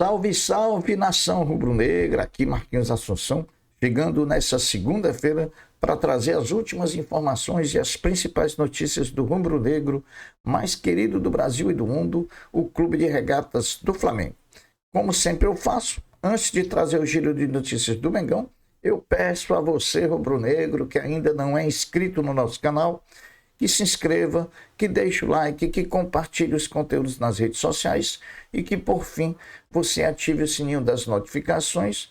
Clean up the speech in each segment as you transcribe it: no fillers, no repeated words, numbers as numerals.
Salve, salve, nação rubro-negra, aqui Marquinhos Assunção, chegando nessa segunda-feira para trazer as últimas informações e as principais notícias do rubro-negro mais querido do Brasil e do mundo, o Clube de Regatas do Flamengo. Como sempre eu faço, antes de trazer o giro de notícias do Mengão, eu peço a você, rubro-negro, que ainda não é inscrito no nosso canal, que se inscreva, que deixe o like, que compartilhe os conteúdos nas redes sociais e que, por fim, você ative o sininho das notificações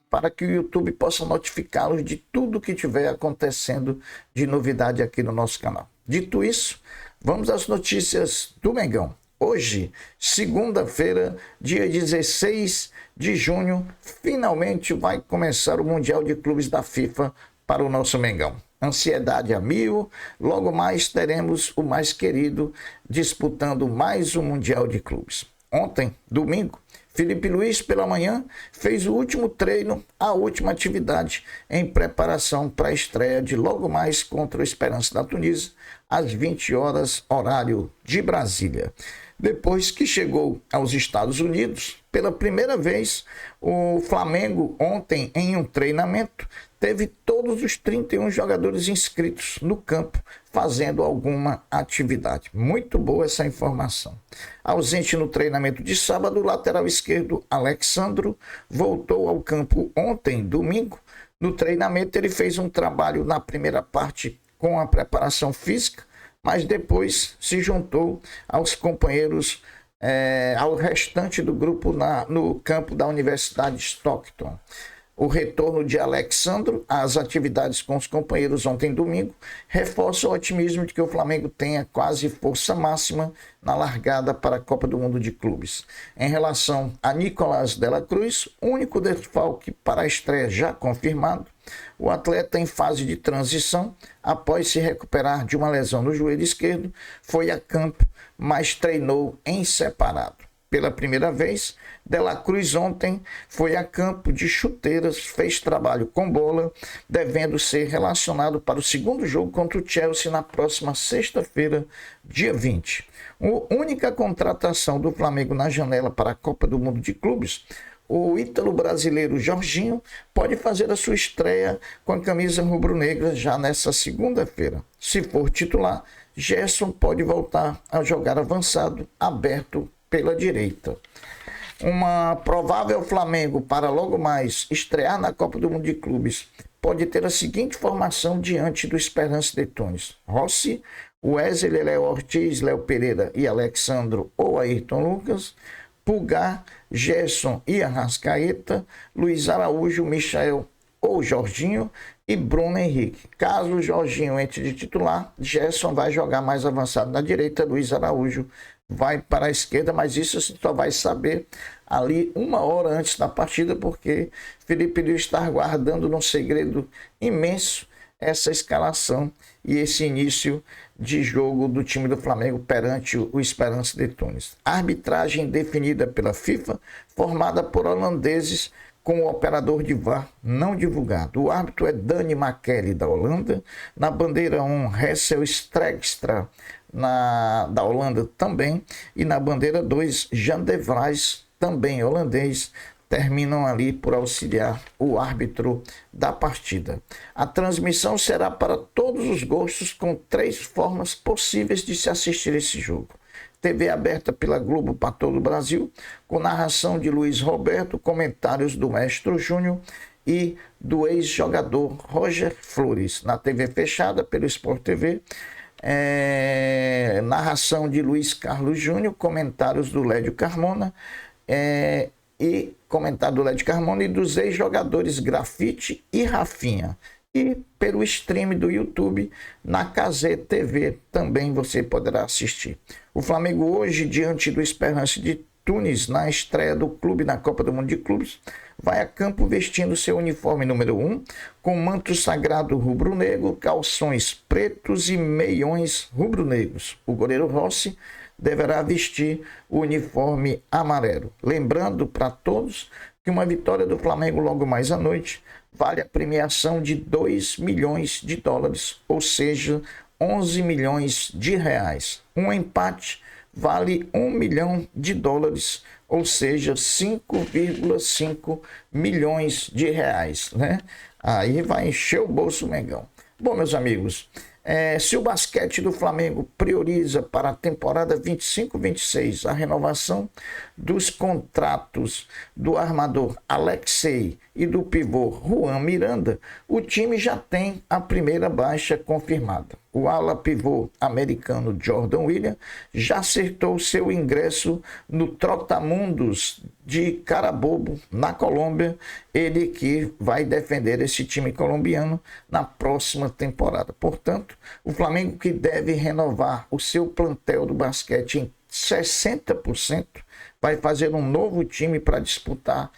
para que o YouTube possa notificá-los de tudo que estiver acontecendo de novidade aqui no nosso canal. Dito isso, vamos às notícias do Mengão. Hoje, segunda-feira, dia 16 de junho, finalmente vai começar o Mundial de Clubes da FIFA para o nosso Mengão. Ansiedade a mil, logo mais teremos o mais querido disputando mais um Mundial de Clubes. Ontem, domingo, Felipe Luiz, pela manhã, fez o último treino, a última atividade em preparação para a estreia de logo mais contra o Esperance da Tunísia, às 20 horas, horário de Brasília. Depois que chegou aos Estados Unidos, pela primeira vez, o Flamengo, ontem, em um treinamento, teve todos os 31 jogadores inscritos no campo, fazendo alguma atividade. Muito boa essa informação. Ausente no treinamento de sábado, o lateral esquerdo, Alexandro, voltou ao campo ontem, domingo. No treinamento, ele fez um trabalho na primeira parte com a preparação física, mas depois se juntou aos companheiros, ao restante do grupo no campo da Universidade Stockton. O retorno de Alexandro às atividades com os companheiros ontem domingo reforça o otimismo de que o Flamengo tenha quase força máxima na largada para a Copa do Mundo de Clubes. Em relação a Nicolás de la Cruz, único desfalque para a estreia já confirmado, o atleta em fase de transição, após se recuperar de uma lesão no joelho esquerdo, foi a campo, mas treinou em separado. Pela primeira vez, De la Cruz ontem foi a campo de chuteiras, fez trabalho com bola, devendo ser relacionado para o segundo jogo contra o Chelsea na próxima sexta-feira, dia 20. A única contratação do Flamengo na janela para a Copa do Mundo de Clubes, o ítalo-brasileiro Jorginho pode fazer a sua estreia com a camisa rubro-negra já nessa segunda-feira. Se for titular, Gerson pode voltar a jogar avançado, aberto pela direita. Uma provável Flamengo para logo mais estrear na Copa do Mundo de Clubes pode ter a seguinte formação diante do Esperance de Tunis: Rossi, Wesley, Léo Ortiz, Léo Pereira e Alexandro ou Ayrton Lucas, Pulgar, Gerson e Arrascaeta, Luiz Araújo, Michael ou Jorginho e Bruno Henrique. Caso o Jorginho entre de titular, Gerson vai jogar mais avançado na direita, Luiz Araújo vai para a esquerda, mas isso você só vai saber ali uma hora antes da partida, porque Felipe Luiz está guardando num segredo imenso essa escalação e esse início de jogo do time do Flamengo perante o Esperance de Tunis. A arbitragem definida pela FIFA, formada por holandeses, com o operador de VAR não divulgado. O árbitro é Dani Makeli, da Holanda. Na bandeira 1, Hessel Stregstra, da Holanda também. E na bandeira 2, Jan de Vries, também holandês, terminam ali por auxiliar o árbitro da partida. A transmissão será para todos os gostos, com 3 formas possíveis de se assistir esse jogo. TV aberta pela Globo para todo o Brasil, com narração de Luiz Roberto, comentários do Mestre Júnior e do ex-jogador Roger Flores. Na TV fechada pelo Sport TV, narração de Luiz Carlos Júnior, comentários do Lédio Carmona e comentário do Lédio Carmona e dos ex-jogadores Grafite e Rafinha. E pelo stream do YouTube, na Cazé TV, também você poderá assistir. O Flamengo hoje, diante do Esperance de Tunis, na estreia do clube na Copa do Mundo de Clubes, vai a campo vestindo seu uniforme número 1, com manto sagrado rubro-negro, calções pretos e meiões rubro-negros. O goleiro Rossi deverá vestir o uniforme amarelo. Lembrando para todos que uma vitória do Flamengo logo mais à noite vale a premiação de 2 milhões de dólares, ou seja, 11 milhões de reais. Um empate vale US$ 1 milhão, ou seja, 5,5 milhões de reais, né? Aí vai encher o bolso o Mengão. Bom, meus amigos, se o basquete do Flamengo prioriza para a temporada 25-26 a renovação dos contratos do armador Alexei e do pivô Juan Miranda, o time já tem a primeira baixa confirmada. O ala pivô americano Jordan Williams já acertou seu ingresso no Trotamundos de Carabobo, na Colômbia, ele que vai defender esse time colombiano na próxima temporada. Portanto, o Flamengo, que deve renovar o seu plantel do basquete em 60%, vai fazer um novo time para disputar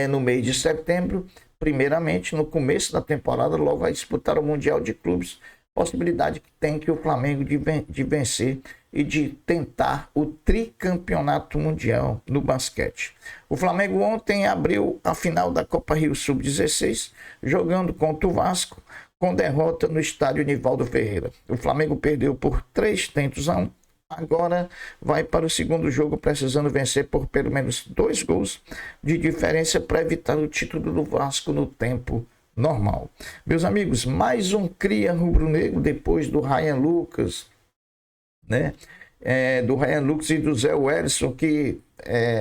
no mês de setembro. Primeiramente, no começo da temporada, logo vai disputar o Mundial de Clubes, possibilidade que tem que o Flamengo de vencer e de tentar o tricampeonato mundial no basquete. O Flamengo ontem abriu a final da Copa Rio Sub-16, jogando contra o Vasco, com derrota no estádio Nivaldo Ferreira. O Flamengo perdeu por 3-1. Agora vai para o segundo jogo precisando vencer por pelo menos 2 gols de diferença para evitar o título do Vasco no tempo normal. Meus amigos, mais um cria rubro-negro depois do Ryan Lucas, né? Do Ryan Lucas e do Zé Wellison, que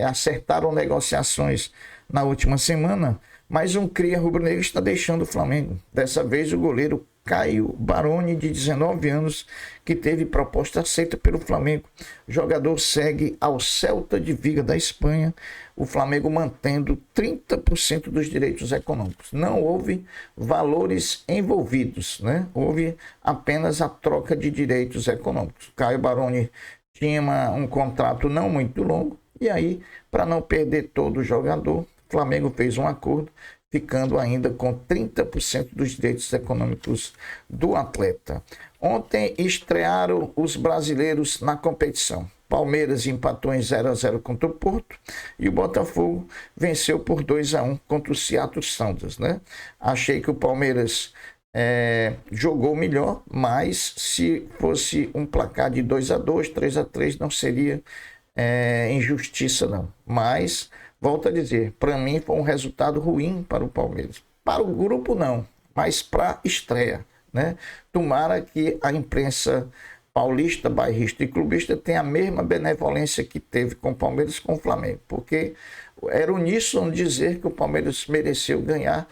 acertaram negociações na última semana. Mais um cria rubro-negro está deixando o Flamengo. Dessa vez o goleiro Caio Baroni, de 19 anos, que teve proposta aceita pelo Flamengo. O jogador segue ao Celta de Vigo da Espanha, o Flamengo mantendo 30% dos direitos econômicos. Não houve valores envolvidos, né? Houve apenas a troca de direitos econômicos. Caio Baroni tinha um contrato não muito longo, e aí, para não perder todo o jogador, o Flamengo fez um acordo, ficando ainda com 30% dos direitos econômicos do atleta. Ontem estrearam os brasileiros na competição. Palmeiras empatou em 0-0 contra o Porto e o Botafogo venceu por 2-1 contra o Seattle Sounders, né? Achei que o Palmeiras jogou melhor, mas se fosse um placar de 2-2, 3-3, não seria injustiça não. Mas volto a dizer, para mim foi um resultado ruim para o Palmeiras. Para o grupo não, mas para a estreia, né? Tomara que a imprensa paulista, bairrista e clubista tenha a mesma benevolência que teve com o Palmeiras com o Flamengo, porque era uníssono dizer que o Palmeiras mereceu ganhar,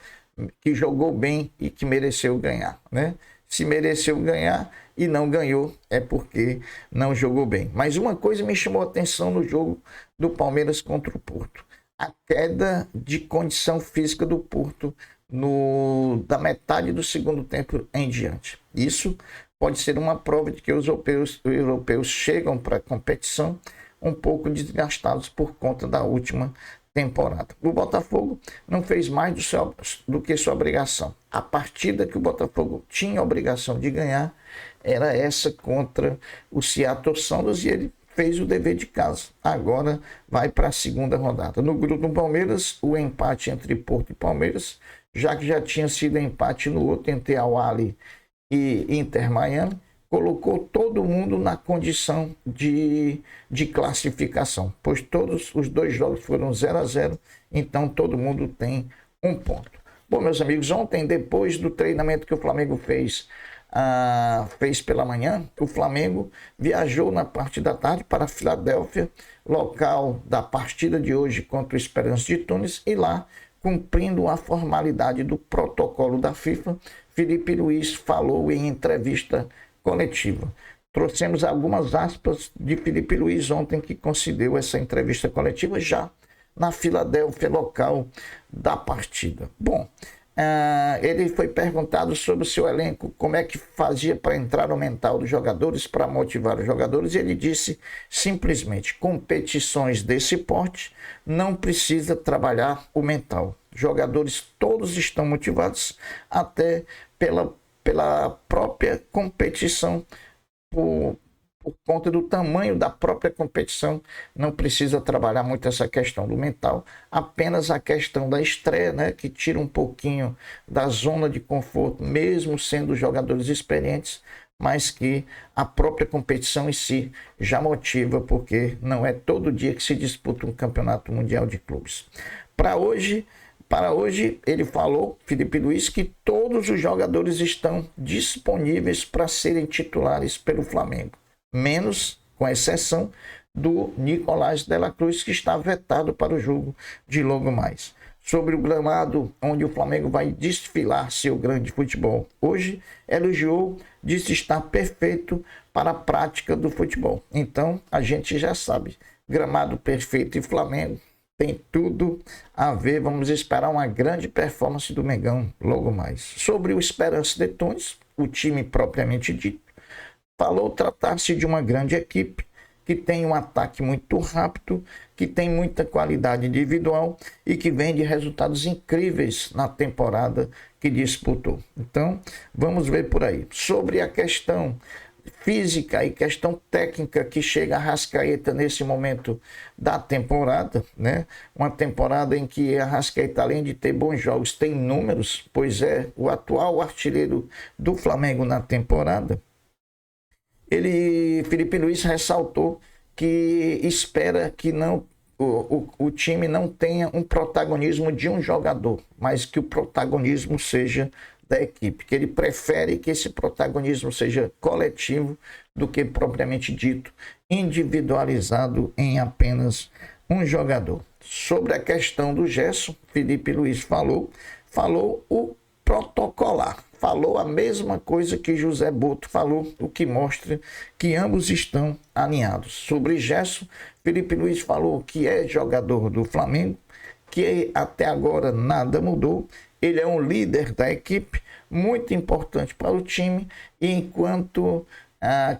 que jogou bem e que mereceu ganhar, né? Se mereceu ganhar e não ganhou, é porque não jogou bem. Mas uma coisa me chamou a atenção no jogo do Palmeiras contra o Porto: a queda de condição física do Porto da metade do segundo tempo em diante. Isso pode ser uma prova de que os europeus chegam para a competição um pouco desgastados por conta da última temporada. O Botafogo não fez mais do que sua obrigação. A partida que o Botafogo tinha a obrigação de ganhar era essa contra o Seattle Sounders e ele fez o dever de casa. Agora vai para a segunda rodada. No grupo do Palmeiras, o empate entre Porto e Palmeiras, já que já tinha sido empate no outro entre Al-Ahly e Inter Miami, colocou todo mundo na condição de classificação, pois todos os 2 jogos foram 0-0, então todo mundo tem 1 ponto. Bom, meus amigos, ontem, depois do treinamento que o Flamengo fez pela manhã, o Flamengo viajou na parte da tarde para Filadélfia, local da partida de hoje contra o Esperance de Tunis, e lá, cumprindo a formalidade do protocolo da FIFA, Felipe Luiz falou em entrevista coletiva. Trouxemos algumas aspas de Felipe Luiz ontem, que concedeu essa entrevista coletiva já na Filadélfia, local da partida. Bom, ele foi perguntado sobre o seu elenco, como é que fazia para entrar no mental dos jogadores, para motivar os jogadores, e ele disse simplesmente: competições desse porte não precisa trabalhar o mental. Jogadores todos estão motivados, até pela própria competição, por conta do tamanho da própria competição, não precisa trabalhar muito essa questão do mental, apenas a questão da estreia, né, que tira um pouquinho da zona de conforto, mesmo sendo jogadores experientes, mas que a própria competição em si já motiva, porque não é todo dia que se disputa um campeonato mundial de clubes. Para hoje, ele falou, Filipe Luís, que todos os jogadores estão disponíveis para serem titulares pelo Flamengo, menos, com exceção, do Nicolás de la Cruz, que está vetado para o jogo de logo mais. Sobre o gramado onde o Flamengo vai desfilar seu grande futebol, hoje elogiou, disse estar perfeito para a prática do futebol. Então, a gente já sabe, gramado perfeito e Flamengo tem tudo a ver. Vamos esperar uma grande performance do Mengão logo mais. Sobre o Esperance de Tunis, o time propriamente dito, falou tratar-se de uma grande equipe que tem um ataque muito rápido, que tem muita qualidade individual e que vem de resultados incríveis na temporada que disputou. Então, vamos ver por aí. Sobre a questão física e questão técnica que chega a Arrascaeta nesse momento da temporada, né? Uma temporada em que a Arrascaeta, além de ter bons jogos, tem números, pois é o atual artilheiro do Flamengo na temporada. Filipe Luís ressaltou que espera que o time não tenha um protagonismo de um jogador, mas que o protagonismo seja da equipe, que ele prefere que esse protagonismo seja coletivo do que propriamente dito individualizado em apenas um jogador. Sobre a questão do Gerson, Filipe Luís falou o protocolar, falou a mesma coisa que José Boto falou, o que mostra que ambos estão alinhados. Sobre Gerson, Filipe Luís falou que é jogador do Flamengo, que até agora nada mudou. Ele é um líder da equipe, muito importante para o time, enquanto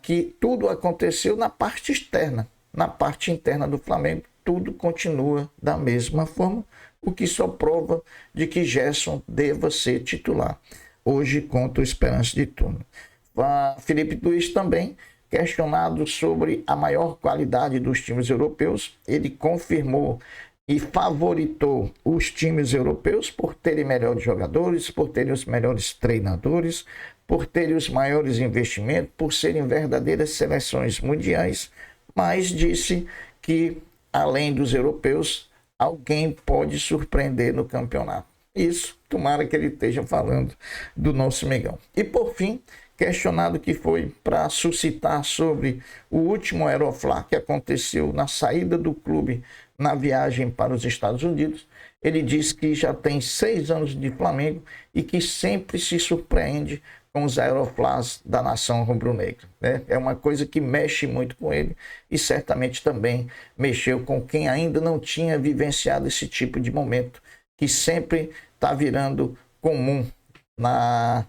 que tudo aconteceu na parte externa. Na parte interna do Flamengo, tudo continua da mesma forma, o que só prova de que Gerson deva ser titular hoje contra o Esperance de Tunis. Filipe Luís também, questionado sobre a maior qualidade dos times europeus, ele confirmou e favoritou os times europeus por terem melhores jogadores, por terem os melhores treinadores, por terem os maiores investimentos, por serem verdadeiras seleções mundiais, mas disse que, além dos europeus, alguém pode surpreender no campeonato. Isso, tomara que ele esteja falando do nosso Mengão. E por fim, questionado que foi para suscitar sobre o último Aeroflá que aconteceu na saída do clube na viagem para os Estados Unidos, ele disse que já tem 6 anos de Flamengo e que sempre se surpreende com os Aeroflás da nação rubro-negra, né? É uma coisa que mexe muito com ele e certamente também mexeu com quem ainda não tinha vivenciado esse tipo de momento, que sempre está virando comum nas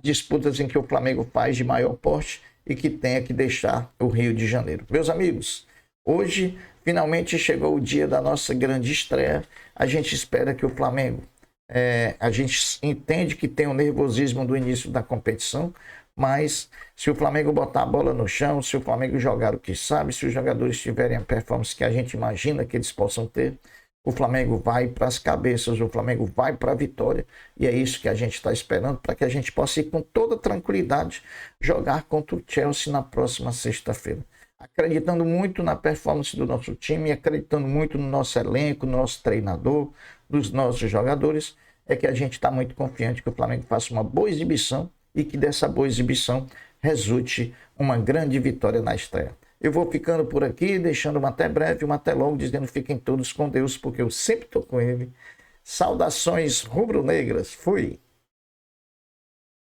disputas em que o Flamengo faz de maior porte e que tenha que deixar o Rio de Janeiro. Meus amigos, hoje finalmente chegou o dia da nossa grande estreia. A gente espera que o Flamengo, a gente entende que tem o nervosismo do início da competição, mas se o Flamengo botar a bola no chão, se o Flamengo jogar o que sabe, se os jogadores tiverem a performance que a gente imagina que eles possam ter, o Flamengo vai para as cabeças, o Flamengo vai para a vitória, e é isso que a gente está esperando, para que a gente possa ir com toda tranquilidade jogar contra o Chelsea na próxima sexta-feira. Acreditando muito na performance do nosso time, acreditando muito no nosso elenco, no nosso treinador, dos nossos jogadores, é que a gente está muito confiante que o Flamengo faça uma boa exibição e que dessa boa exibição resulte uma grande vitória na estreia. Eu vou ficando por aqui, deixando uma até breve, uma até logo, dizendo fiquem todos com Deus, porque eu sempre estou com ele. Saudações rubro-negras. Fui!